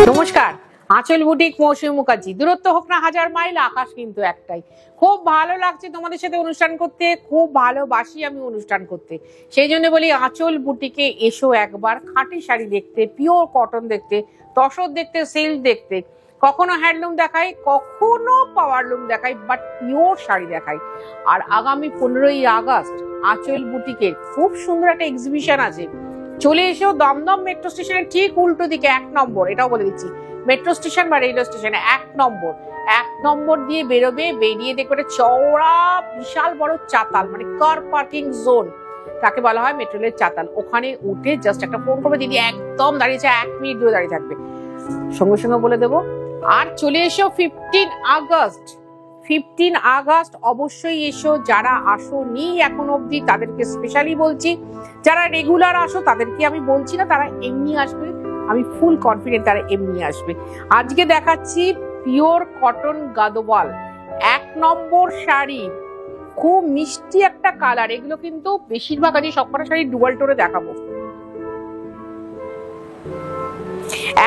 নমস্কার, আঁচল বুটিক মৌসুমী মুখার্জি। দূরত্ব হোক না 1000 মাইল, আকাশ কিন্তু একটাই। খুব ভালো লাগছে তোমাদের সাথে অনুষ্ঠান করতে, খুব ভালোবাসি আমি অনুষ্ঠান করতে। সেই জন্য বলি আঁচল বুটিকে এসো একবার, খাঁটি শাড়ি দেখতে, পিওর কটন দেখতে, তসর দেখতে, সিল্ক দেখতে। কখনো হ্যান্ডলুম দেখাই, কখনো পাওয়ারলুম দেখাই, বাট পিওর শাড়ি দেখাই। আর আগামী 15ই আগস্ট আঁচল বুটিকের খুব সুন্দর একটা এক্সিবিশন আছে। চলে এসো দমদম মেট্রো স্টেশনের ঠিক উল্টো দিকে 1 নম্বর, এটাও বলে দিচ্ছি, মেট্রো স্টেশন বা রেলওয়ে স্টেশনে 1 নম্বর দিয়ে বেরোবে। বেরিয়ে দেখবে চওড়া বিশাল বড় চাতাল, মানে কার পার্কিং জোন, তাকে বলা হয় মেট্রো রেলের চাতাল। ওখানে উঠে জাস্ট একটা ফোন করবে, দিদি একদম দাঁড়িয়েছে, 1 মিনিট ধরে দাঁড়িয়ে থাকবে, সঙ্গে সঙ্গে বলে দেবো। আর চলে এসো 15 আগস্ট অবশ্যই এসো। যারা আসোনি এখন অবধি তাদেরকে স্পেশালি বলছি, যারা রেগুলার আসো তাদেরকে আমি বলছি না, তারা এমনি আসবে, আমি ফুল কনফিডেন্ট তারা এমনি আসবে। আজকে দেখাচ্ছি পিওর কটন গাদোয়াল 1 নম্বর শাড়ি, খুব মিষ্টি একটা কালার। এগুলো কিন্তু বেশিরভাগ আজকে সবকটা শাড়ি ডুয়াল টোরে দেখাবো।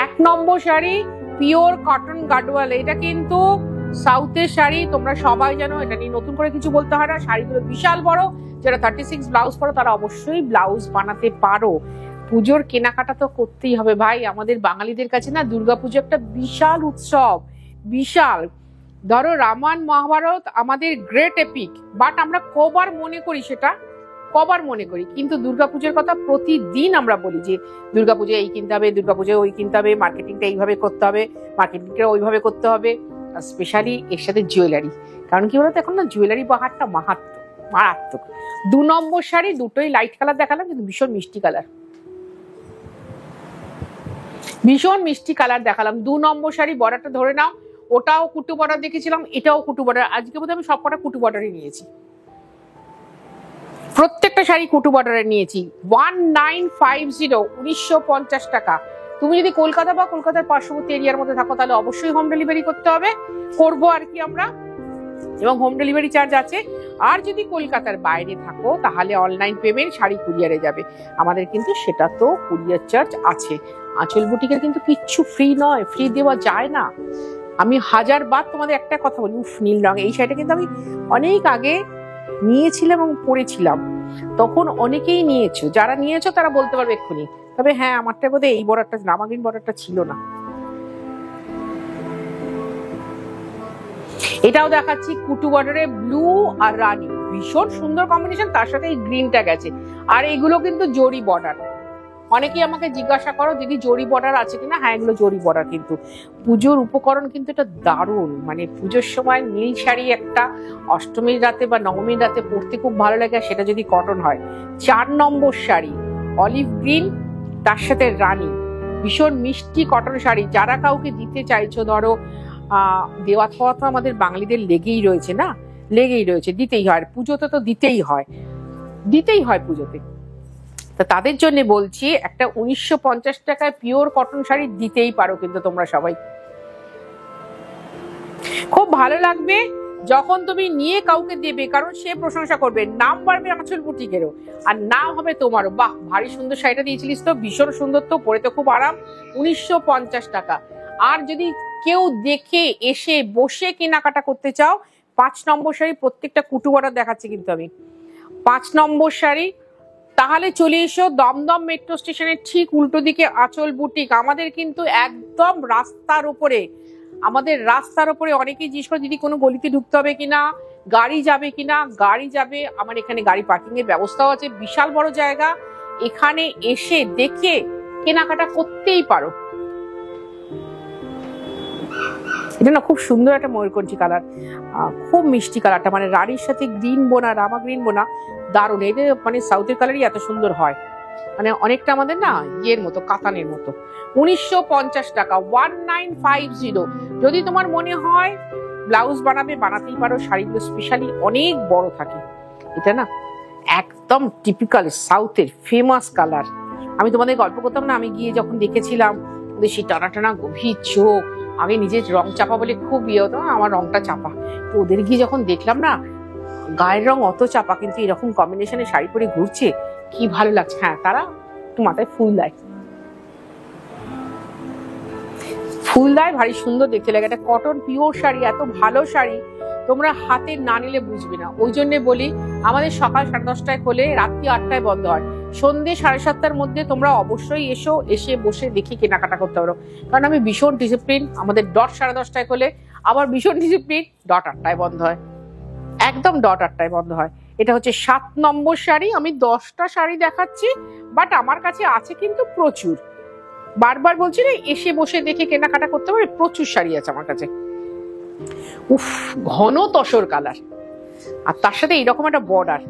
1 নম্বর শাড়ি পিওর কটন গাদোয়াল, এটা কিন্তু সাউথের শাড়ি, তোমরা সবাই জানো, এটা নিয়ে নতুন করে কিছু বলতে হয় না। শাড়িগুলো বিশাল বড়, যারা 36 ব্লাউজ পরো তারা অবশ্যই ব্লাউজ বানাতে পারো। পুজোর কেনাকাটা তো করতেই হবে ভাই, আমাদের বাঙালিদের কাছে না দুর্গাপুজো একটা বিশাল উৎসব, বিশাল। ধরো রামায়ণ মহাভারত আমাদের গ্রেট এপিক, বাট আমরা কবার মনে করি, কিন্তু দুর্গাপুজোর কথা প্রতিদিন আমরা বলি যে দুর্গাপুজো এই কিনতে হবে, দুর্গাপুজো ওই কিনতে হবে, মার্কেটিংটা এইভাবে করতে হবে, মার্কেটিংটা ওইভাবে করতে হবে। স্পেশালি এর সাথে জুয়েলারি, কারণ কি বলতো এখন না জুয়েলারি বাহারটা মারাত্মক। 2 নম্বর শাড়ি, দুটোই লাইট কালার দেখালাম, কিন্তু ভীষণ মিষ্টি কালার দেখালাম। 2 নম্বর শাড়ি বর্ডারটা ধরে নাও, ওটাও কুটু বর্ডার দেখেছিলাম, এটাও কুটু বর্ডার। আজকে বোধহয় আমি সবকটা কুটু বর্ডারে নিয়েছি, প্রত্যেকটা শাড়ি কুটু বর্ডারে নিয়েছি। 1950, 1950 টাকা। তুমি যদি কলকাতা বা কলকাতার পার্শ্ববর্তী এরিয়ার মধ্যে থাকো তাহলে অবশ্যই হোম ডেলিভারি করতে হবে, করবো আর কি আমরা, এবং হোম ডেলিভারি চার্জ আছে। আর যদি কলকাতার বাইরে থাকো তাহলে অনলাইন পেমেন্ট, শাড়ি কুরিয়ারে যাবে, আমাদের কিন্তু সেটা তো কুরিয়ার চার্জ আছে। আঁচল বুটিকের কিন্তু কিচ্ছু ফ্রি নয়, ফ্রি দেওয়া যায় না। আমি 1000 বার তোমাদের একটা কথা বলি, নীল রঙ এই শাড়িটা কিন্তু আমি অনেক আগে নিয়েছিলাম এবং পরেছিলাম, তখন অনেকেই নিয়েছো, যারা নিয়েছো তারা বলতে পারবে এক্ষুনি। তবে হ্যাঁ, আমারটা বোধহয় এই বর্ডারটা, রামা গ্রিন বর্ডারটা ছিল না। এটাও দেখাচ্ছি কুটু বর্ডারে ব্লু আর রানী, ভীষণ সুন্দর কম্বিনেশন, তার সাথে এই গ্রিনটা গেছে। আর এগুলো কিন্তু জরি বর্ডার। অনেকেই আমাকে জিজ্ঞাসা করো দিদি জরি বর্ডার আছে কিনা, হ্যাঁ এগুলো জরি বর্ডার। কিন্তু পুজোর উপকরণ কিন্তু এটা দারুণ, মানে পুজোর সময় নীল শাড়ি একটা অষ্টমীর রাতে বা নবমীর রাতে পরতে খুব ভালো লাগে, সেটা যদি কটন হয়। 4 নম্বর শাড়ি অলিভ গ্রিন, তার সাথে রানী, ভীষণ মিষ্টি কটন শাড়ি। যারা কাউকে দিতে চাইছো, ধরো দেওয়া খাওয়া তো আমাদের বাঙালিদের লেগেই রয়েছে, দিতেই হয়, পুজোতে তো দিতেই হয় পুজোতে। তা তাদের জন্য বলছি একটা 1950 টাকায় পিওর কটন শাড়ি দিতেই পারো কিন্তু তোমরা সবাই। খুব ভালো লাগবে যখন তুমি নিয়ে কাউকে দেবে, কারণ সে প্রশংসা করবে, নাম বাড়বে আঁচল বুটিকেরও, আর নাম হবে তোমারও। বাহ, ভারী সুন্দর শাড়িটা দিয়েছিলিস তো, ভীষণ সুন্দর তো, পরে তো খুব আরাম। 1950 টাকা। আর যদি কেউ দেখে এসে বসে কেনাকাটা করতে চাও, 5 নম্বর শাড়ি, প্রত্যেকটা কুটু বর্ডার দেখাচ্ছি কিন্তু আমি। 5 নম্বর শাড়ি, তাহলে চলে এসো দমদম মেট্রো স্টেশনের ঠিক উল্টো দিকে আঁচল বুটিক। আমাদের কিন্তু একদম রাস্তার উপরে, অনেকেই জিজ্ঞেস করে দিদি কোনো গলিতে ঢুকতে হবে কিনা, গাড়ি যাবে কিনা। গাড়ি যাবে, আমার এখানে গাড়ি পার্কিং এর ব্যবস্থাও আছে, বিশাল বড় জায়গা, এখানে এসে দেখে কেনাকাটা করতেই পারো। এটা না খুব সুন্দর একটা ময়ূরকণ্ঠী কালার, খুব মিষ্টি কালারটা, মানে রানীর সাথে গ্রিন বোনা, রামা গ্রিন বোনা, দারুণ। এটা মানে সাউথের কালারই এত সুন্দর হয়, মানে অনেকটা আমাদের না ইয়ের মতো, কাতানের মতো। 1950 টাকা, 1950। যদি তোমার মনে হয় ব্লাউজ বানাতেই পারো, শাড়িগুলো স্পেশালি অনেক বড় থাকে। এটা না একদম টিপিক্যাল সাউথের ফেমাস কালার। আমি তোমাদের গল্প করতাম না, আমি গিয়ে যখন দেখেছিলাম ওদের সেই টানা গভীর চোখ, আগে নিজের রং চাপা বলে খুব ইয়ে হতো, আমার রংটা চাপা, তো ওদের গিয়ে যখন দেখলাম না গায়ের রং অত চাপা, কিন্তু এরকম কম্বিনেশনে শাড়ি পরে ঘুরছে, কি ভালো লাগছে। হ্যাঁ, তারা একটু মাথায় ফুল দেয়, ভারী সুন্দর দেখতে লাগে। একটা কটন পিওর শাড়ি, এত ভালো শাড়ি তোমরা হাতে না নিলে বুঝবে না। ওই জন্য বলি আমাদের সকাল 10:30টায় খোলে, রাত্রি 8টায় বন্ধ হয়। সন্ধ্যে 7:30টার মধ্যে তোমরা অবশ্যই এসে বসে দেখি কেনাকাটা করতে পারো। কারণ আমি ভীষণ ডিসিপ্লিন, আমাদের ডট 10:30টায় খোলে, আবার ভীষণ ডিসিপ্লিন, ডট 8টায় বন্ধ হয়, একদম ডট 8টায় বন্ধ হয়। এটা হচ্ছে 7 নম্বর শাড়ি। আমি 10টা শাড়ি দেখাচ্ছি, বাট আমার কাছে আছে কিন্তু প্রচুর। বারবার বলছি না, এসে বসে দেখে কেনাকাটা করতে পারে, প্রচুর শাড়ি আছে আমার কাছে। উফ, ঘন তসর কালার, আর তার সাথে এইরকম একটা বর্ডার।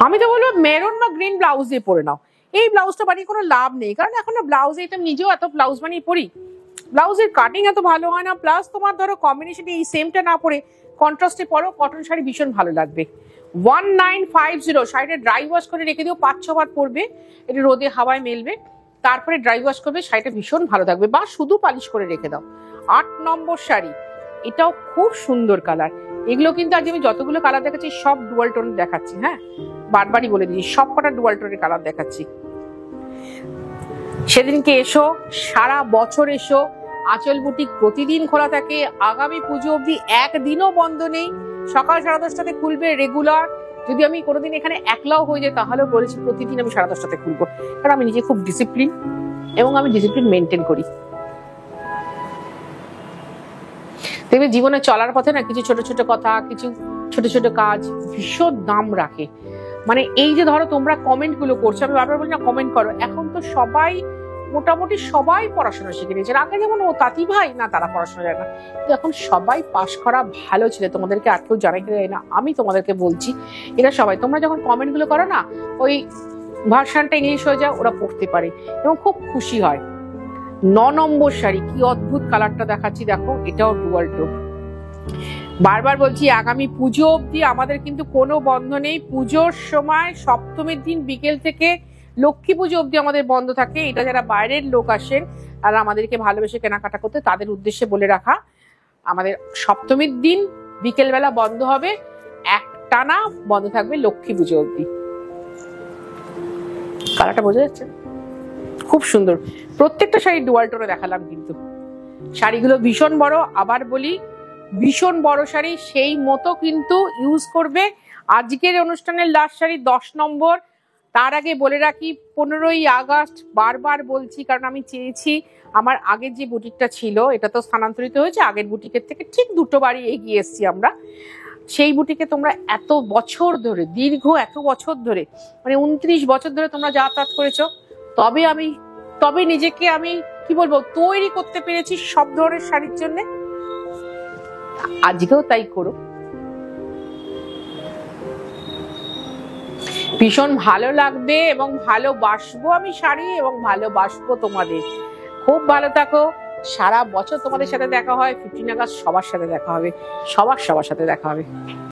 আমি তো বলবো মেরুন বা গ্রিন ব্লাউজ দিয়ে পরে নাও। এই ব্লাউজটা বানিয়ে কোনো লাভ নেই, কারণ এখন না ব্লাউজে আমি নিজেও এত ব্লাউজ বানিয়ে পরি, ব্লাউজের কাটিং এত ভালো হয় না। প্লাস তোমার ধরো কম্বিনেশনে এই সেমটা না পরে কন্ট্রাস্টে পরো, কটন শাড়ি ভীষণ ভালো লাগবে। 1950 শাড়িটা ড্রাই ওয়াশ করে রেখে দিও, 5-6 বার পরবে, এটা রোদে হাওয়ায় মেলবে, তারপরে ড্রাই ওয়াশ করবে, শাড়িটা ভীষণ ভালো থাকবে। বা শুধু পালিশ করে রেখে দাও। 8 নম্বর শাড়ি, এটাও খুব সুন্দর কালার। এগুলো কিন্তু আজ আমি যতগুলো কালার দেখাচ্ছি সব ডুয়াল টোন দেখাচ্ছি। হ্যাঁ, বারবারই বলে দিচ্ছি, সব কটা ডুয়াল টোনের কালার দেখাচ্ছি। সেদিনকে এসো, সারা বছর এসো। আঁচল বুটিক প্রতিদিন খোলা থাকে, আগামী পুজো অবধি একদিনও বন্ধ নেই। সকাল 10:30টাতে খুলবে রেগুলার। যদি আমি কোনোদিন এখানে একলাও হয়ে যাই তাহলেও বলেছি প্রতিদিন আমি 10:30টাতে খুলবো, কারণ আমি নিজে খুব ডিসিপ্লিন এবং আমি ডিসিপ্লিন মেনটেন করি। দেখবে জীবনে চলার পথে না কিছু ছোট ছোট কথা, কিছু ছোট ছোট কাজ ভীষণ দাম রাখে। মানে এই যে ধরো তোমরা কমেন্ট গুলো করছো, আমি বারবার বলি না কমেন্ট করো। এখন তো সবাই মোটামুটি সবাই পড়াশোনা শিখে নিয়েছে। আগে যেমন ও তাঁতি ভাই না, তারা পড়াশোনা যায় না, এখন সবাই পাশ করা ভালো ছেলে। তোমাদেরকে আর কেউ জানাই যায় না, আমি তোমাদেরকে বলছি। এরা সবাই তোমরা যখন কমেন্ট গুলো করো না, ওই ভার্সনটা ইংলিশ হয়ে যায়, ওরা পড়তে পারে এবং খুব খুশি হয়। 9 নম্বর শাড়ি, কি অদ্ভুত কালারটা দেখাচ্ছি দেখো, এটাও ডুয়াল টোন। বারবার বলছি আগামী পুজো অবধি আমাদের কিন্তু কোনো বন্ধ নেই। পুজোর সময় সপ্তমীর দিন বিকেল থেকে লক্ষ্মী পুজো অবধি আমাদের বন্ধ থাকে। এটা যারা বাইরের লোক আসেন আর আমাদেরকে ভালোবেসে কেনাকাটা করতে, তাদের উদ্দেশ্যে বলে রাখা, আমাদের সপ্তমীর দিন বিকেল বেলা বন্ধ হবে, একটানা বন্ধ থাকবে লক্ষ্মী পুজো অবধি। কালারটা বোঝা যাচ্ছে, খুব সুন্দর। প্রত্যেকটা শাড়ি ডুয়াল টোনে দেখালাম, কিন্তু শাড়িগুলো ভীষণ বড়। আবার বলি, ভীষণ বড় শাড়ি সেই মতো কিন্তু ইউজ করবে। আজকের অনুষ্ঠানের লাস্ট শাড়ি 10 নম্বর। তার আগে বলে রাখি 15ই আগস্ট, বারবার বলছি কারণ আমি চেয়েছি আমার আগের যে বুটিকটা ছিল এটা তো স্থানান্তরিত হয়েছে, আগের বুটিকের থেকে ঠিক 2টো বাড়ি এগিয়ে এসছি আমরা। সেই বুটিকে তোমরা এত বছর ধরে, দীর্ঘ এত বছর ধরে, মানে 29 বছর ধরে তোমরা যাতায়াত করেছো, তবে নিজেকে আমি কি বলবো তৈরি করতে পেরেছি সব ধরনের শাড়ির জন্য। আজকেও তাই করো। ভীষণ ভালো লাগবে এবং ভালোবাসবো আমি শাড়ি, এবং ভালোবাসবো তোমাদের। খুব ভালো থাকো। সারা বছর তোমাদের সাথে দেখা হয়, 15 আগস্ট সবার সাথে দেখা হবে, সবার সাথে দেখা হবে।